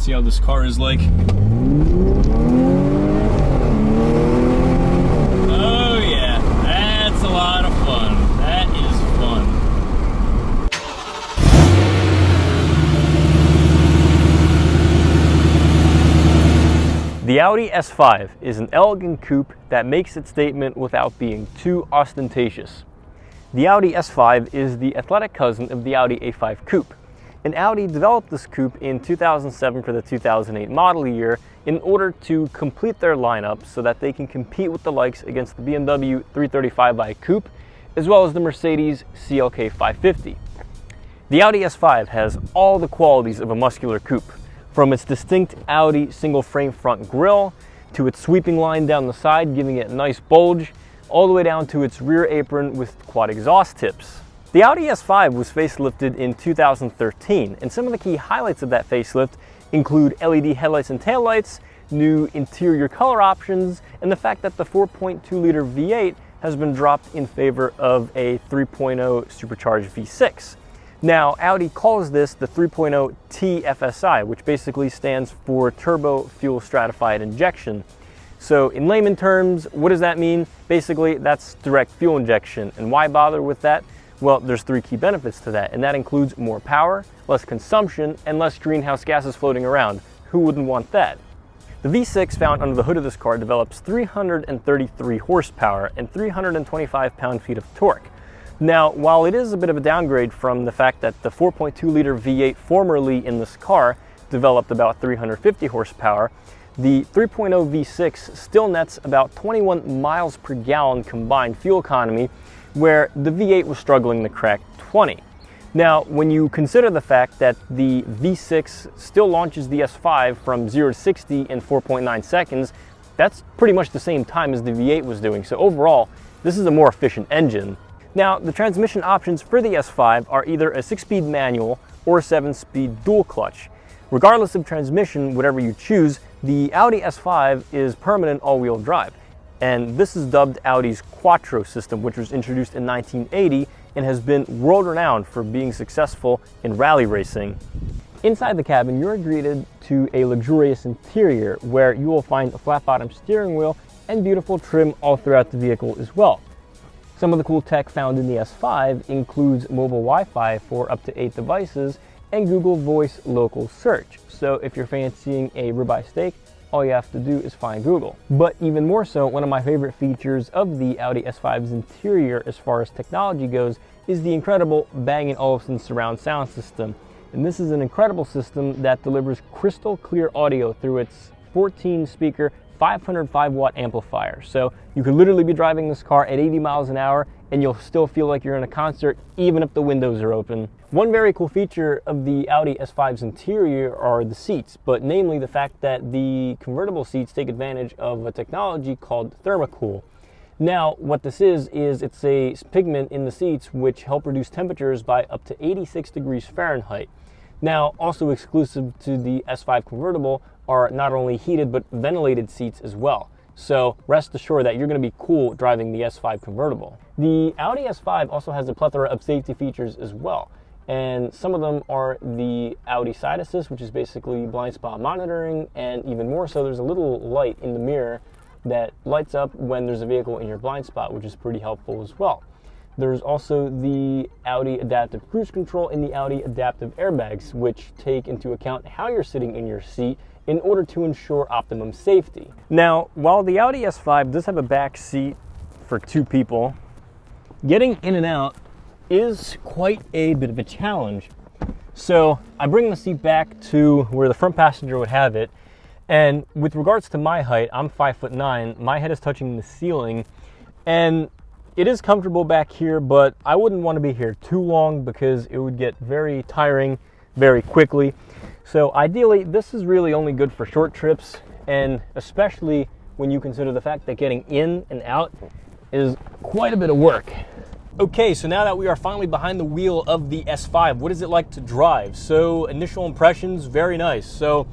see how this car is like. Oh yeah, that's a lot of fun. That is fun. The Audi S5 is an elegant coupe that makes its statement without being too ostentatious. The Audi S5 is the athletic cousin of the Audi A5 Coupe. And Audi developed this coupe in 2007 for the 2008 model year in order to complete their lineup so that they can compete with the likes against the BMW 335i Coupe as well as the Mercedes CLK-500. The Audi S5 has all the qualities of a muscular coupe, from its distinct Audi single-frame front grille to its sweeping line down the side giving it a nice bulge, all the way down to its rear apron with quad exhaust tips. The Audi S5 was facelifted in 2013, and some of the key highlights of that facelift include LED headlights and taillights, new interior color options, and the fact that the 4.2-liter V8 has been dropped in favor of a 3.0 supercharged V6. Now, Audi calls this the 3.0 TFSI, which basically stands for Turbo Fuel Stratified Injection. So in layman terms, what does that mean? Basically, that's direct fuel injection. And why bother with that? Well, there's three key benefits to that, and that includes more power, less consumption, and less greenhouse gases floating around. Who wouldn't want that? The V6 found under the hood of this car develops 333 horsepower and 325 pound-feet of torque. Now, while it is a bit of a downgrade from the fact that the 4.2-liter V8 formerly in this car developed about 350 horsepower, the 3.0 V6 still nets about 21 miles per gallon combined fuel economy, where the V8 was struggling to crack 20. Now, when you consider the fact that the V6 still launches the S5 from 0 to 60 in 4.9 seconds, that's pretty much the same time as the V8 was doing. So overall, this is a more efficient engine. Now, the transmission options for the S5 are either a 6-speed manual or a 7-speed dual clutch. Regardless of transmission, whatever you choose, the Audi S5 is permanent all-wheel drive. And this is dubbed Audi's Quattro system, which was introduced in 1980 and has been world-renowned for being successful in rally racing. Inside the cabin, you're greeted to a luxurious interior where you will find a flat-bottom steering wheel and beautiful trim all throughout the vehicle as well. Some of the cool tech found in the S5 includes mobile Wi-Fi for up to 8 devices and Google Voice local search. So if you're fancying a ribeye steak, all you have to do is find Google. But even more so, one of my favorite features of the Audi S5's interior as far as technology goes is the incredible Bang & Olufsen surround sound system. And this is an incredible system that delivers crystal clear audio through its 14-speaker 505-watt amplifier. So you could literally be driving this car at 80 miles an hour and you'll still feel like you're in a concert even if the windows are open. One very cool feature of the Audi S5's interior are the seats, but namely the fact that the convertible seats take advantage of a technology called Thermocool. Now, what this is it's a pigment in the seats which help reduce temperatures by up to 86 degrees Fahrenheit. Now, also exclusive to the S5 convertible are not only heated but ventilated seats as well. So rest assured that you're going to be cool driving the S5 convertible. The Audi S5 also has a plethora of safety features as well. And some of them are the Audi Side Assist, which is basically blind spot monitoring, and even more so, there's a little light in the mirror that lights up when there's a vehicle in your blind spot, which is pretty helpful as well. There's also the Audi Adaptive Cruise Control and the Audi Adaptive Airbags, which take into account how you're sitting in your seat in order to ensure optimum safety. Now, while the Audi S5 does have a back seat for 2 people, getting in and out is quite a bit of a challenge. So I bring the seat back to where the front passenger would have it, and with regards to my height, I'm 5'9", my head is touching the ceiling, and it is comfortable back here, but I wouldn't want to be here too long because it would get very tiring very quickly. So ideally, this is really only good for short trips, and especially when you consider the fact that getting in and out is quite a bit of work. Okay, so now that we are finally behind the wheel of the S5, what is it like to drive? So initial impressions, very nice. So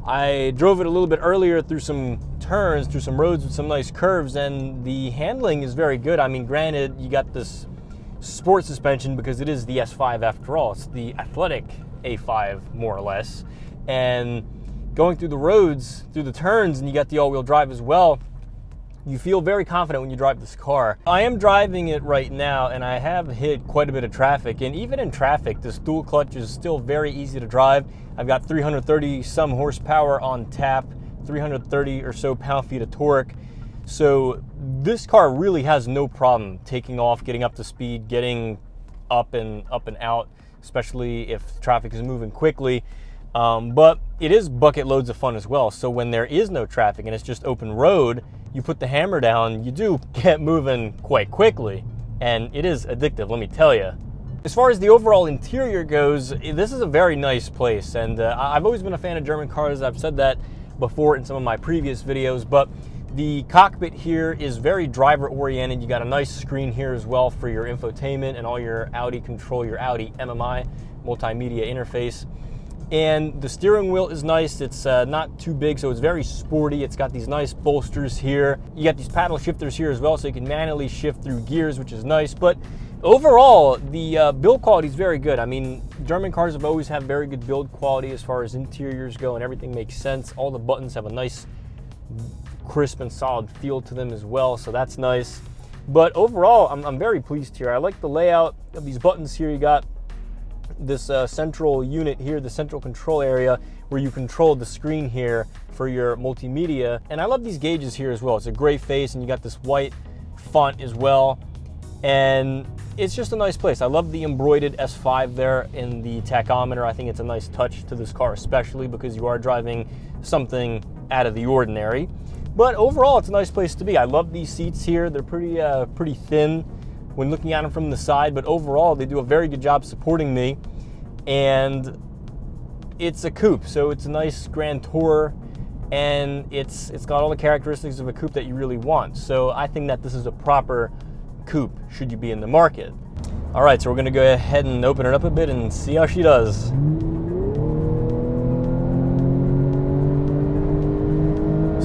I drove it a little bit earlier through some turns, through some roads with some nice curves, and the handling is very good. I mean, granted, you got this sport suspension because it is the S5 after all. It's the athletic A5, more or less. and going through the roads, through the turns, and you got the all-wheel drive as well, you feel very confident when you drive this car. I am driving it right now, and I have hit quite a bit of traffic, and even in traffic, this dual clutch is still very easy to drive. I've got 330 some horsepower on tap, 330 or so pound-feet of torque. So this car really has no problem taking off, getting up to speed, getting up and out, especially if traffic is moving quickly. But it is bucket loads of fun as well. So when there is no traffic and it's just open road, you put the hammer down, you do get moving quite quickly. And it is addictive, let me tell you. As far as the overall interior goes, this is a very nice place. And I've always been a fan of German cars. I've said that before in some of my previous videos. But the cockpit here is very driver oriented. You got a nice screen here as well for your infotainment and all your Audi control, your Audi MMI multimedia interface. And the steering wheel is nice. It's not too big, so it's very sporty. It's got these nice bolsters here. You got these paddle shifters here as well, so you can manually shift through gears, which is nice. But overall, the build quality is very good. I mean, German cars have always had very good build quality as far as interiors go, and everything makes sense. All the buttons have a nice, crisp and solid feel to them as well, so that's nice. But overall, I'm very pleased here. I like the layout of these buttons here. You got this central unit here, the central control area where you control the screen here for your multimedia. And I love these gauges here as well. It's a gray face and you got this white font as well. And it's just a nice place. I love the embroidered S5 there in the tachometer. I think it's a nice touch to this car, especially because you are driving something out of the ordinary. But overall, it's a nice place to be. I love these seats here. They're pretty thin when looking at them from the side, but overall, they do a very good job supporting me. And it's a coupe, so it's a nice grand tour, and it's got all the characteristics of a coupe that you really want. So I think that this is a proper coupe should you be in the market. All right, so we're gonna go ahead and open it up a bit and see how she does.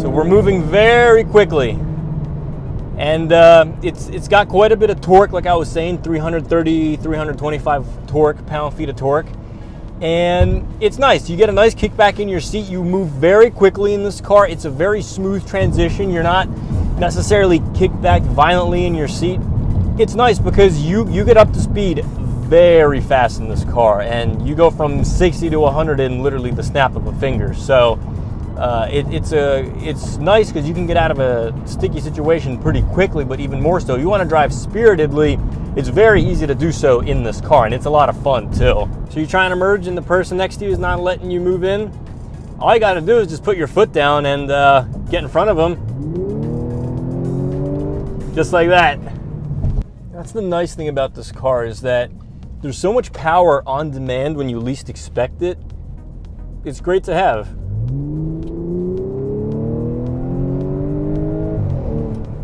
So we're moving very quickly. And it's got quite a bit of torque, like I was saying, 330, 325 torque, pound-feet of torque. And it's nice. You get a nice kickback in your seat. You move very quickly in this car. It's a very smooth transition. You're not necessarily kicked back violently in your seat. It's nice because you get up to speed very fast in this car. And you go from 60 to 100 in literally the snap of a finger. So it's nice because you can get out of a sticky situation pretty quickly, but even more so, you want to drive spiritedly, it's very easy to do so in this car, and it's a lot of fun too. So you're trying to merge and the person next to you is not letting you move in? All you got to do is just put your foot down and get in front of them. Just like that. That's the nice thing about this car, is that there's so much power on demand when you least expect it. It's great to have.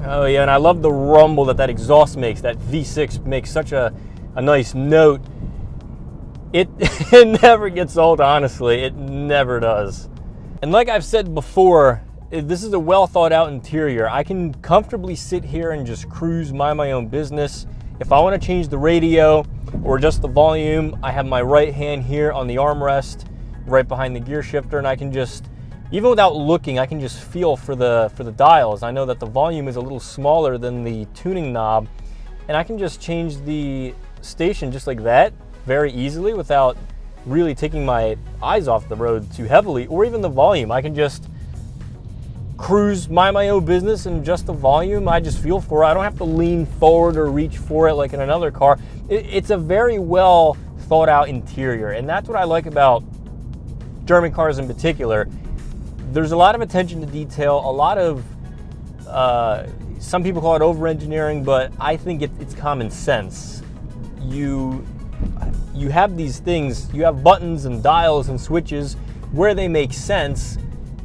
Oh yeah, and I love the rumble that exhaust makes. That V6 makes such a nice note. It never gets old, honestly. It never does. And like I've said before, this is a well thought out interior. I can comfortably sit here and just cruise, mind my own business. If I want to change the radio or adjust the volume, I have my right hand here on the armrest right behind the gear shifter, and I can just, even without looking, I can just feel for the dials. I know that the volume is a little smaller than the tuning knob, and I can just change the station just like that very easily without really taking my eyes off the road too heavily, or even the volume. I can just cruise, mind my own business, and adjust the volume. I just feel for it. I don't have to lean forward or reach for it like in another car. It's a very well thought out interior, and that's what I like about German cars in particular. There's a lot of attention to detail, a lot of, some people call it over-engineering, but I think it's common sense. You have these things, you have buttons and dials and switches where they make sense,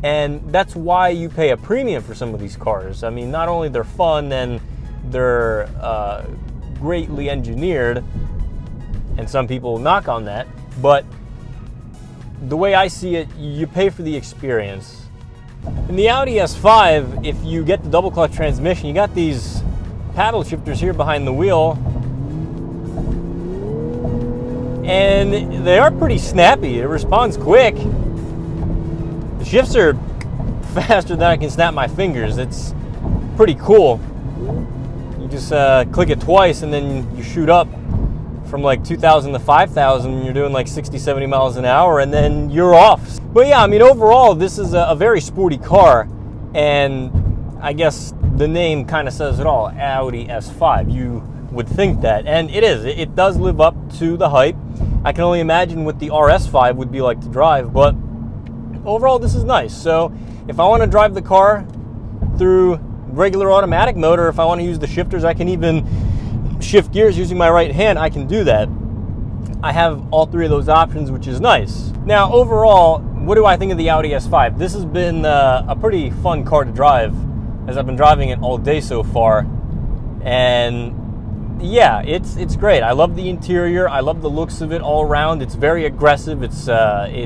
and that's why you pay a premium for some of these cars. I mean, not only they're fun and they're greatly engineered, and some people knock on that, but the way I see it, you pay for the experience. In the Audi S5, if you get the double clutch transmission, you got these paddle shifters here behind the wheel, and they are pretty snappy. It responds quick. shifts are faster than I can snap my fingers. It's pretty cool. You just click it twice and then you shoot up from like 2,000 to 5,000, and you're doing like 60, 70 miles an hour, and then you're off. But yeah, I mean, overall, this is a very sporty car, and I guess the name kind of says it all, Audi S5. You would think that, and it is. It does live up to the hype. I can only imagine what the RS5 would be like to drive, but overall, this is nice. So if I want to drive the car through regular automatic mode, or if I want to use the shifters, I can even shift gears using my right hand. I can do that. I have all three of those options, which is nice. Now, overall, what do I think of the Audi S5? This has been a pretty fun car to drive, as I've been driving it all day so far. And yeah, it's great. I love the interior. I love the looks of it all around. It's very aggressive. It's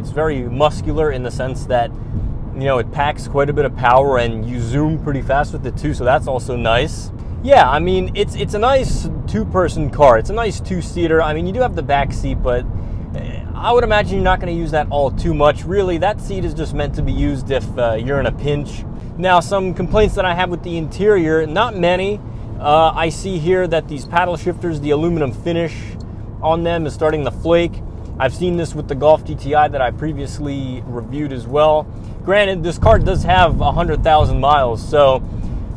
very muscular in the sense that, you know, it packs quite a bit of power, and you zoom pretty fast with it too, so that's also nice. Yeah, I mean, it's a nice two-person car. It's a nice two-seater. I mean, you do have the back seat, but I would imagine you're not going to use that all too much. Really, that seat is just meant to be used if you're in a pinch. Now, some complaints that I have with the interior, not many. I see here that these paddle shifters, the aluminum finish on them is starting to flake. I've seen this with the Golf GTI that I previously reviewed as well. Granted, this car does have 100,000 miles, so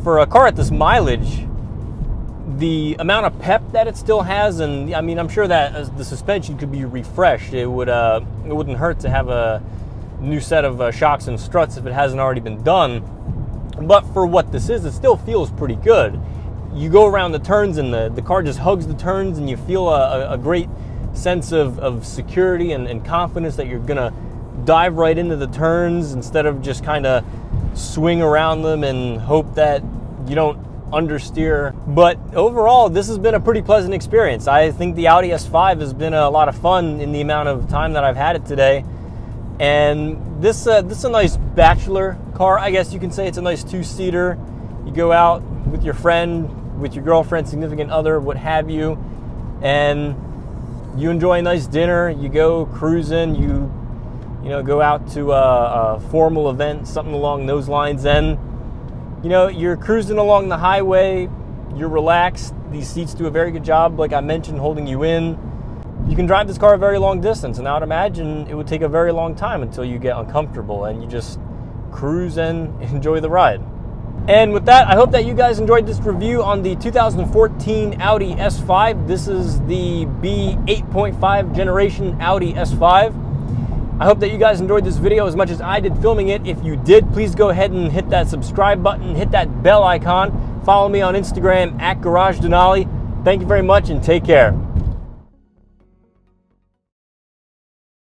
for a car at this mileage, the amount of pep that it still has, and I mean, I'm sure that the suspension could be refreshed. It wouldn't hurt to have a new set of shocks and struts if it hasn't already been done. But for what this is, it still feels pretty good. You go around the turns, and the car just hugs the turns, and you feel a great sense of security and confidence that you're gonna dive right into the turns instead of just kind of swing around them and hope that you don't understeer. But overall, this has been a pretty pleasant experience. I think the Audi S5 has been a lot of fun in the amount of time that I've had it today. And this is a nice bachelor car, I guess you can say. It's a nice two-seater. You go out with your friend, with your girlfriend, significant other, what have you, and you enjoy a nice dinner. You go cruising. You know, go out to a formal event, something along those lines, and you know, you're cruising along the highway, you're relaxed. These seats do a very good job, like I mentioned, holding you in. You can drive this car a very long distance, and I would imagine it would take a very long time until you get uncomfortable and you just cruise and enjoy the ride. And with that, I hope that you guys enjoyed this review on the 2014 Audi S5. This is the B8.5 generation Audi S5. I hope that you guys enjoyed this video as much as I did filming it. If you did, please go ahead and hit that subscribe button, hit that bell icon. Follow me on Instagram at Garage Denali. Thank you very much, and take care.